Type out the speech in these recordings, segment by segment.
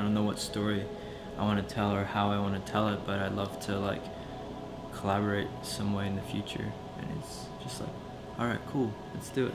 don't know what story I want to tell or how I want to tell it, but I'd love to like collaborate some way in the future. And it's just like, all right, cool, let's do it.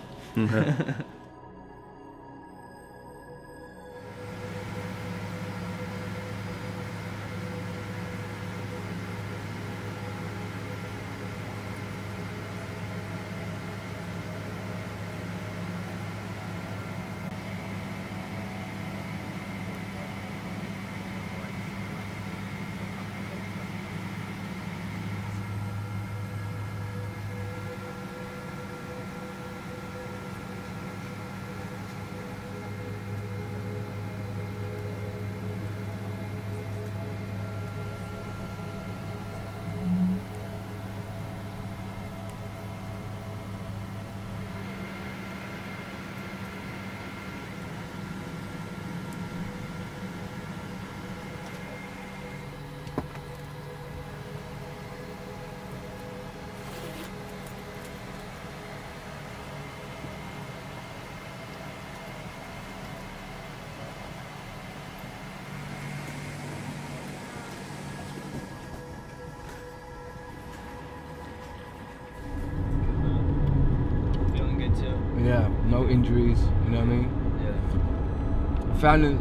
Yeah, no injuries, you know what I mean? Yeah. I found that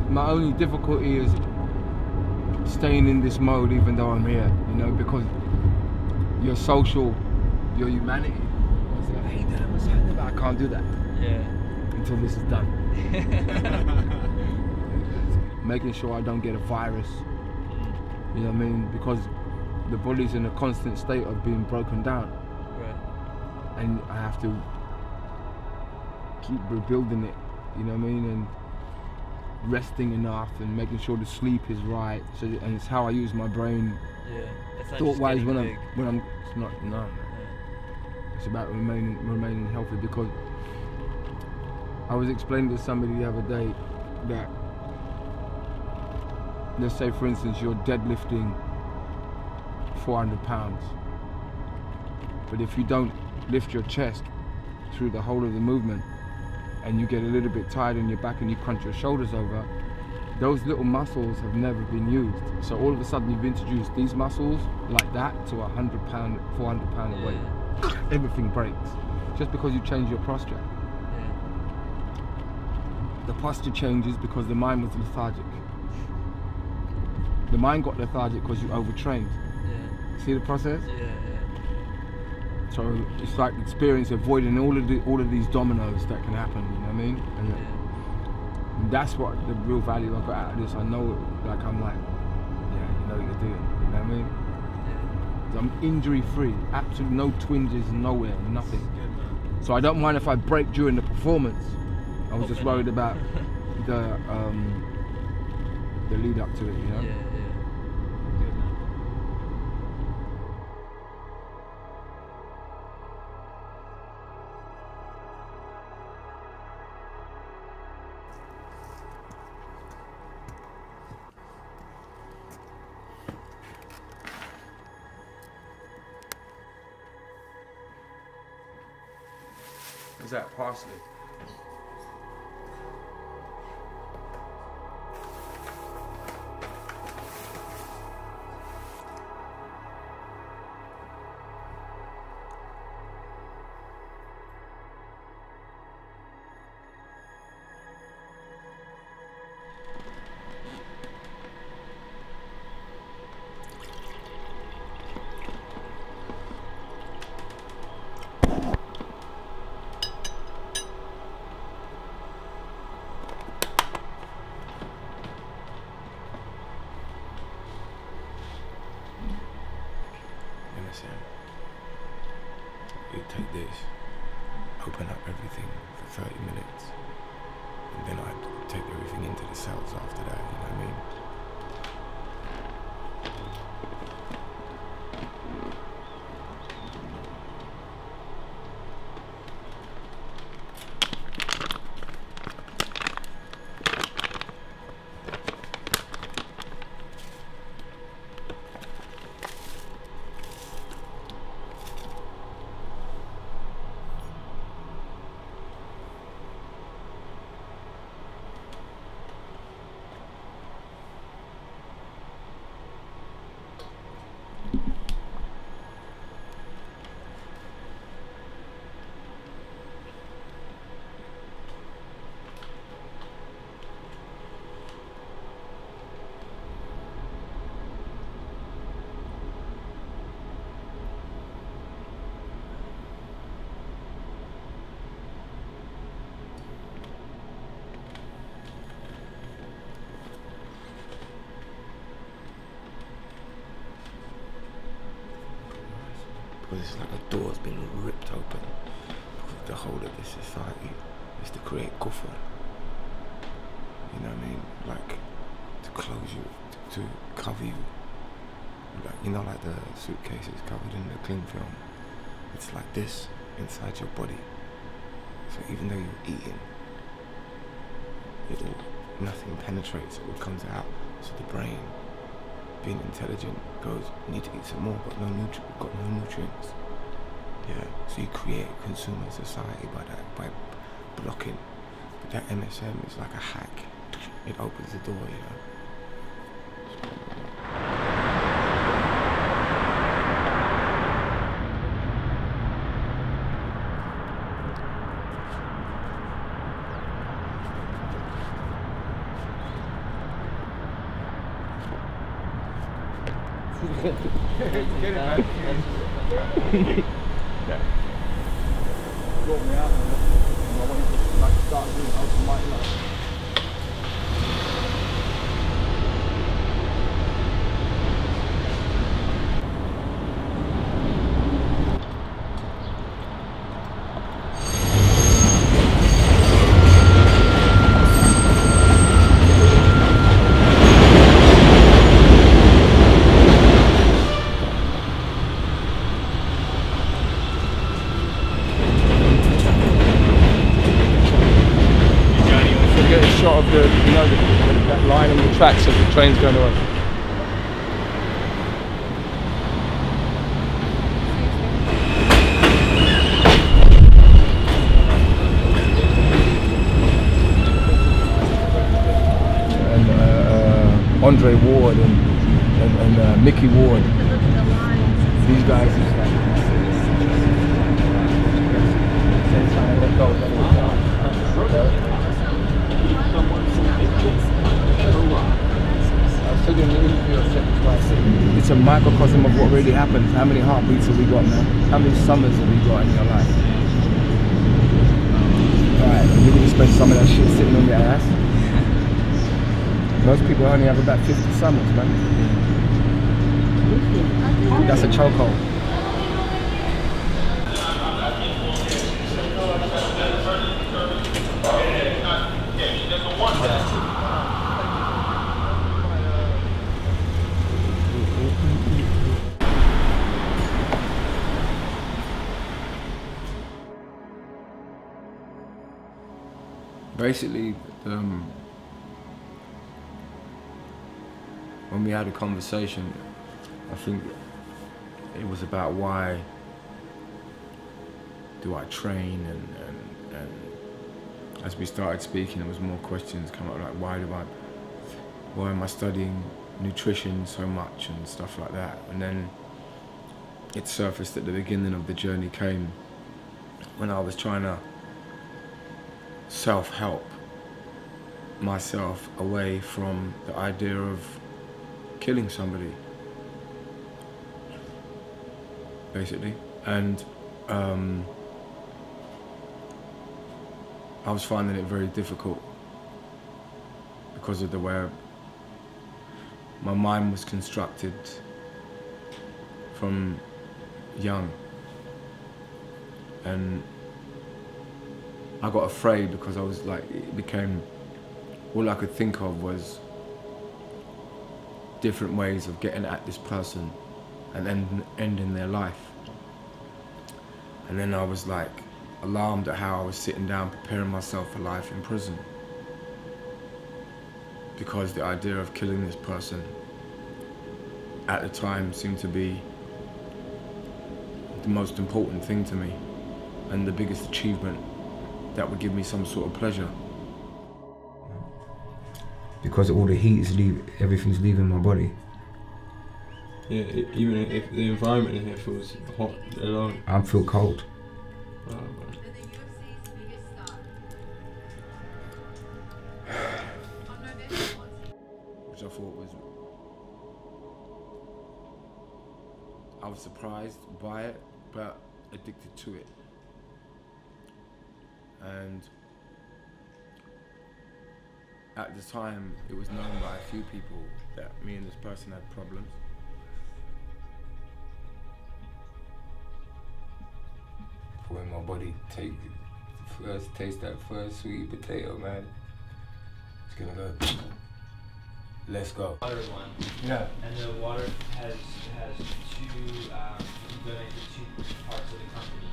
my only difficulty is staying in this mode even though I'm here, you know, because your social, your humanity. I was like, hey, damn, what's happening? But I can't do that. Yeah. Until this is done. Making sure I don't get a virus, you know what I mean? Because the body's in a constant state of being broken down. Right. And I have to keep rebuilding it, you know what I mean, and resting enough and making sure the sleep is right. So, and it's how I use my brain. Yeah, it's not thought-wise just when getting I'm, big. it's not, no. Yeah. It's about remaining healthy, because I was explaining to somebody the other day that, let's say for instance you're deadlifting 400 pounds, but if you don't lift your chest through the whole of the movement and you get a little bit tired in your back and you crunch your shoulders over, those little muscles have never been used. So all of a sudden you've introduced these muscles like that to 100 pound, 400 pound weight. Everything breaks just because you change your posture. Yeah. The posture changes because the mind was lethargic. The mind got lethargic because you overtrained. Yeah. See the process? Yeah, yeah. So it's like experience avoiding all of these dominoes that can happen, you know what I mean? And that's what the real value I got out of this. I know, like, I'm like, yeah, you know what you're doing, you know what I mean? Yeah. I'm injury free, absolutely no twinges, nowhere, nothing. So I don't mind if I break during the performance. I was just worried about the lead up to it, you know? Yeah, yeah. Good, man. Is that parsley? You take this, open up everything for 30 minutes, and then I'd take everything into the cells after that, you know what I mean? because it's like a door's been ripped open. Because the whole of this society is to create kufr. You know what I mean? Like, to close you, to cover you. Like, you know, like the suitcases covered in the cling film. It's like this inside your body. So even though you're eating, nothing penetrates, it comes out. So the brain, being intelligent, goes, you need to eat some more, but got no nutrients. Yeah, so you create a consumer society by that, by blocking. But that MSM is like a hack. It opens the door, you know. Get it, man. Brought me out, and I wanted to like start doing open mic night. Shot of the, you know, that line on the tracks as the train's going on. And Andre Ward and Mickey Ward. These guys. It's a microcosm of what really happens. How many heartbeats have we got, man? How many summers have you got in your life? Alright, and you're going to spend some of that shit sitting on your ass? Most people only have about 50 summers, man. That's a chokehold. Basically, when we had a conversation, I think it was about why do I train, and as we started speaking, there was more questions come up, like why am I studying nutrition so much and stuff like that. And then it surfaced at the beginning of the journey came when I was trying to self-help myself away from the idea of killing somebody, basically. And I was finding it very difficult because of the way my mind was constructed from young. And I got afraid because I was like, it became, all I could think of was different ways of getting at this person and ending their life. And then I was like alarmed at how I was sitting down preparing myself for life in prison, because the idea of killing this person at the time seemed to be the most important thing to me and the biggest achievement that would give me some sort of pleasure. Because all the heat is everything's leaving my body. Yeah, even if the environment in here feels hot alone. I feel cold. Which I thought was, I was surprised by it, but addicted to it. And at the time, it was known by a few people that me and this person had problems. for when my body taste that first sweet potato, man. It's gonna go. Let's go. Water one. Yeah. And the water has two donated to two parts of the company.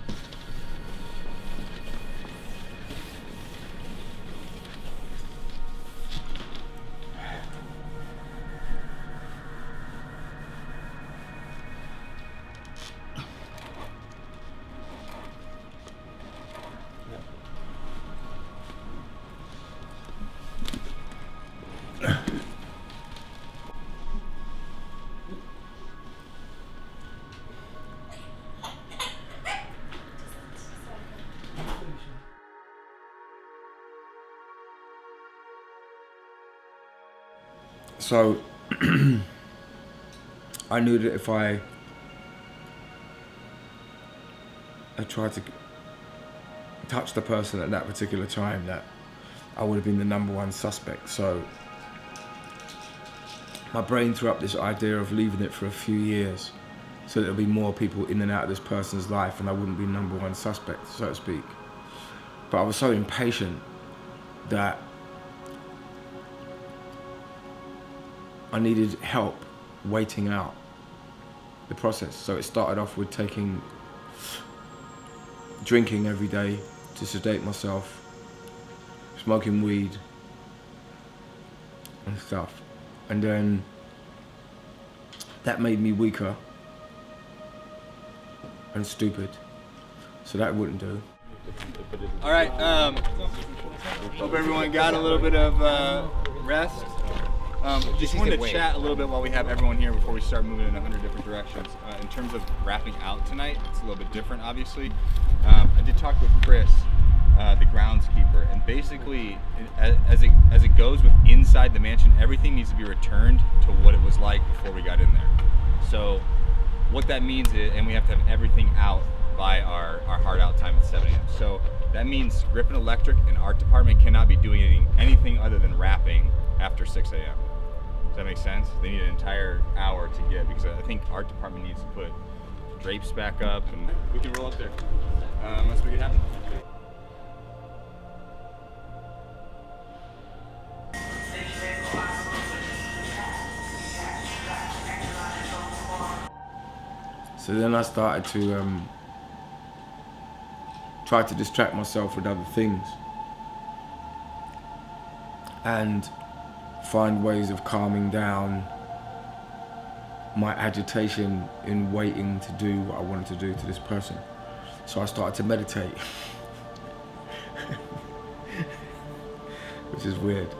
So I knew that if I tried to touch the person at that particular time, that I would have been the #1 suspect. So my brain threw up this idea of leaving it for a few years so that there'll be more people in and out of this person's life and I wouldn't be #1 suspect, so to speak. But I was so impatient that I needed help waiting out the process. So it started off with drinking every day to sedate myself, smoking weed and stuff. And then that made me weaker and stupid. So that wouldn't do. All right, hope everyone got a little bit of rest. Just wanted to chat a little bit while we have everyone here before we start moving in 100 different directions. In terms of wrapping out tonight, it's a little bit different, obviously. I did talk with Chris, the groundskeeper, and basically, as it goes with inside the mansion, everything needs to be returned to what it was like before we got in there. So, what that means is, and we have to have everything out by our hard out time at 7 a.m. So that means Rip and Electric and Art Department cannot be doing anything other than wrapping after 6 a.m. Does that make sense? They need an entire hour to get, because I think Art Department needs to put drapes back up, and we can roll up there. Let's make it happen. So then I started to try to distract myself with other things and find ways of calming down my agitation in waiting to do what I wanted to do to this person. So I started to meditate, which is weird.